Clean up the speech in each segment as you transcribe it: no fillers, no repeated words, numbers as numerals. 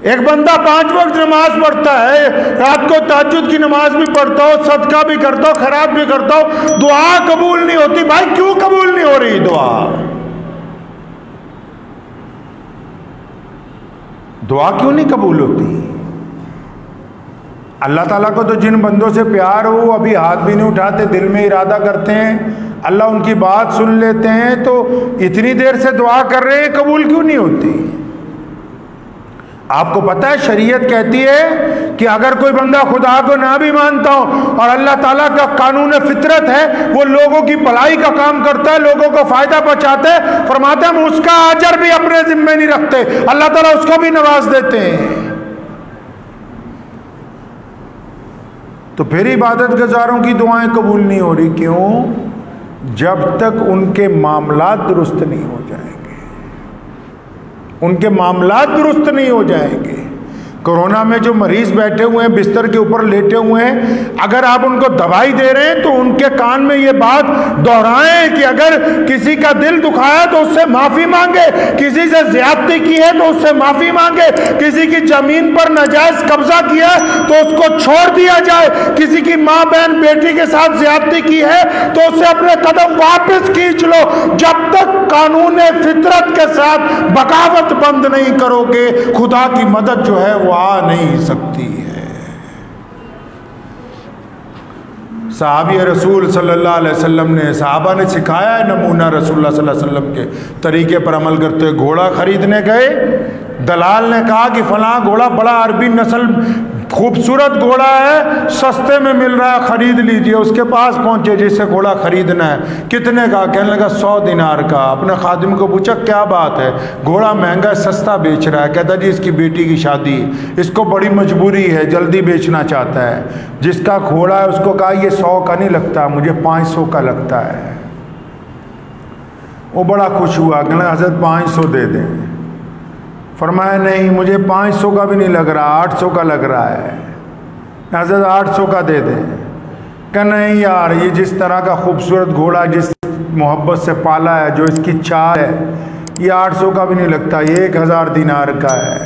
एक बंदा 5 वक्त नमाज पढ़ता है, रात को तहज्जुद की नमाज भी पढ़ता हो, सदका भी करता हो, खैरात भी करता हो, दुआ कबूल नहीं होती। भाई क्यों कबूल नहीं हो रही दुआ? दुआ क्यों नहीं कबूल होती? अल्लाह ताला को तो जिन बंदों से प्यार हो अभी हाथ भी नहीं उठाते, दिल में इरादा करते हैं, अल्लाह उनकी बात सुन लेते हैं, तो इतनी देर से दुआ कर रहे हैं, कबूल क्यों नहीं होती? आपको पता है शरीयत कहती है कि अगर कोई बंदा खुदा को ना भी मानता हो और अल्लाह ताला का कानून फितरत है, वो लोगों की भलाई का काम करता है, लोगों को फायदा पहुंचाता है, फरमाते हैं हम उसका अजर भी अपने जिम्मे नहीं रखते, अल्लाह ताला उसको भी नवाज देते हैं। तो फिर इबादत गुजारों की दुआएं कबूल नहीं हो रही। क्यों? जब तक उनके मामलात दुरुस्त नहीं हो जाएंगे, उनके मामलात दुरुस्त नहीं हो जाएंगे। कोरोना में जो मरीज बैठे हुए हैं, बिस्तर के ऊपर लेटे हुए हैं, अगर आप उनको दवाई दे रहे हैं तो उनके कान में ये बात दोहराएं कि अगर किसी का दिल दुखाया तो उससे माफी मांगे, किसी से ज्यादती की है तो उससे माफी मांगे, किसी की जमीन पर नाजायज कब्जा किया है तो उसको छोड़ दिया जाए, किसी की माँ बहन बेटी के साथ ज्यादती की है तो उससे अपने कदम वापस खींच लो। जब तक कानून फितरत के साथ बगावत बंद नहीं करोगे, खुदा की मदद जो है वो आ नहीं सकती है। साहबी रसूल सल्लल्लाहु अलैहि वसल्लम ने, साहबा ने सिखाया है नमूना रसूलुल्लाह सल्लल्लाहु अलैहि वसल्लम के तरीके पर अमल करते हुए। घोड़ा खरीदने गए, दलाल ने कहा कि फलां घोड़ा बड़ा अरबी नस्ल खूबसूरत घोड़ा है, सस्ते में मिल रहा है, खरीद लीजिए। उसके पास पहुंचे जिससे घोड़ा खरीदना है, कितने का? कहने लगा 100 दिनार का। अपने खादिम को पूछा क्या बात है, घोड़ा महंगा सस्ता बेच रहा है? कहता जी इसकी बेटी की शादी, इसको बड़ी मजबूरी है, जल्दी बेचना चाहता है। जिसका घोड़ा है उसको कहा ये 100 का नहीं लगता, मुझे 500 का लगता है। वो बड़ा खुश हुआ, कहना हज़रत 500 दे दें। फरमाया नहीं मुझे 500 का भी नहीं लग रहा, 800 का लग रहा है। हज़रत 800 का दे दें। क्या नहीं यार, ये जिस तरह का खूबसूरत घोड़ा जिस मोहब्बत से पाला है, जो इसकी चाल है, ये 800 का भी नहीं लगता, ये 1000 दिनार का है।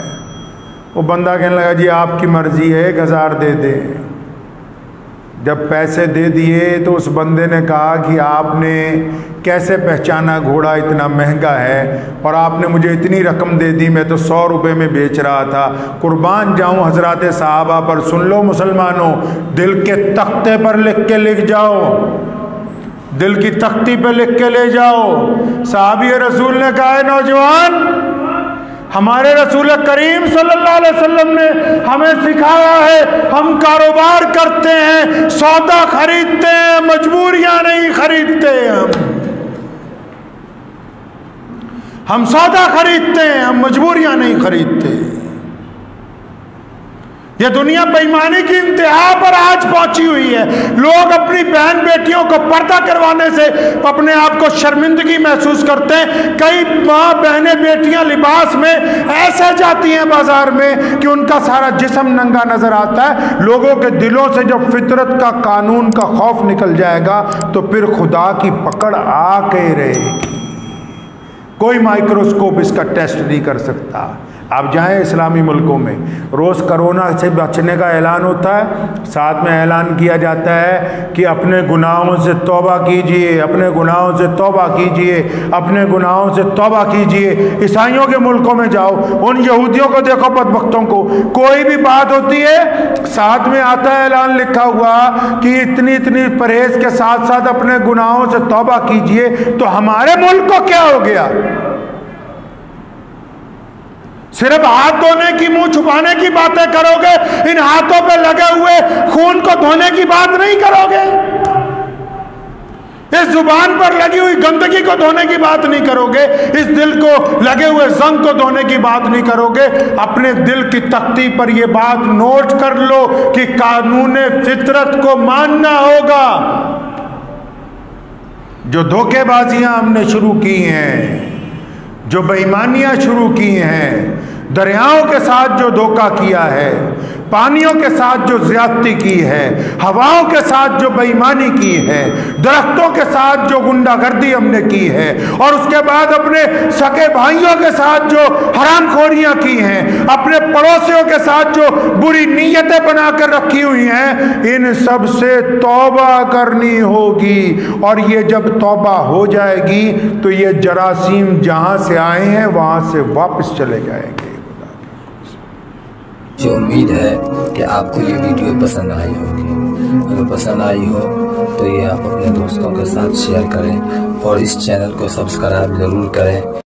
वो बंदा कहने लगा जी आपकी मर्जी है, 1000 दे दें। जब पैसे दे दिए तो उस बंदे ने कहा कि आपने कैसे पहचाना घोड़ा इतना महंगा है और आपने मुझे इतनी रकम दे दी, मैं तो 100 रुपये में बेच रहा था। कुर्बान जाऊं हजरात साहबा पर, सुन लो मुसलमानों, दिल के तख्ते पर लिख जाओ, दिल की तख्ती पे लिख के ले जाओ। साहबी रसूल ने कहा है नौजवान, हमारे रसूल करीम सल्लल्लाहु अलैहि वसल्लम ने हमें सिखाया है, हम कारोबार करते हैं, सौदा खरीदते हैं, मजबूरियां नहीं खरीदते। हम सौदा खरीदते हैं, हम मजबूरियां नहीं खरीदते। यह दुनिया बेईमानी की इंतहा पर आज पहुंची हुई है। लोग अपनी बहन बेटियों को पर्दा करवाने से अपने आप को शर्मिंदगी महसूस करते हैं। कई माँ बहनें बेटियां लिबास में ऐसे जाती हैं बाजार में कि उनका सारा जिस्म नंगा नजर आता है। लोगों के दिलों से जब फितरत का कानून का खौफ निकल जाएगा तो फिर खुदा की पकड़ आके रहेगी। कोई माइक्रोस्कोप इसका टेस्ट नहीं कर सकता। आप जाएं इस्लामी मुल्कों में, रोज़ कोरोना से बचने का ऐलान होता है, साथ में ऐलान किया जाता है कि अपने गुनाहों से तौबा कीजिए, अपने गुनाहों से तौबा कीजिए, अपने गुनाहों से तौबा कीजिए। ईसाइयों के मुल्कों में जाओ, उन यहूदियों को देखो, बदबख्तों को, कोई भी बात होती है साथ में आता है ऐलान लिखा हुआ कि इतनी इतनी परहेज के साथ साथ अपने गुनाहों से तौबा कीजिए। तो हमारे मुल्क को क्या हो गया? सिर्फ हाथ धोने की, मुंह छुपाने की बातें करोगे, इन हाथों पे लगे हुए खून को धोने की बात नहीं करोगे, इस जुबान पर लगी हुई गंदगी को धोने की बात नहीं करोगे, इस दिल को लगे हुए जंग को धोने की बात नहीं करोगे। अपने दिल की तख्ती पर यह बात नोट कर लो कि कानून फितरत को मानना होगा। जो धोखेबाजियां हमने शुरू की हैं, जो बेईमानियां शुरू की हैं, दरियाओं के साथ जो धोखा किया है, पानियों के साथ जो ज्यादती की है, हवाओं के साथ जो बेईमानी की है, दरख्तों के साथ जो गुंडागर्दी हमने की है, और उसके बाद अपने सगे भाइयों के साथ जो हरामखोरियां की हैं, अपने पड़ोसियों के साथ जो बुरी नीयतें बनाकर रखी हुई हैं, इन सब से तौबा करनी होगी। और ये जब तौबा हो जाएगी तो ये जरासीम जहां से आए हैं वहां से वापस चले जाएंगे। मुझे उम्मीद है कि आपको ये वीडियो पसंद आई होगी। अगर पसंद आई हो तो ये आप अपने दोस्तों के साथ शेयर करें और इस चैनल को सब्सक्राइब जरूर करें।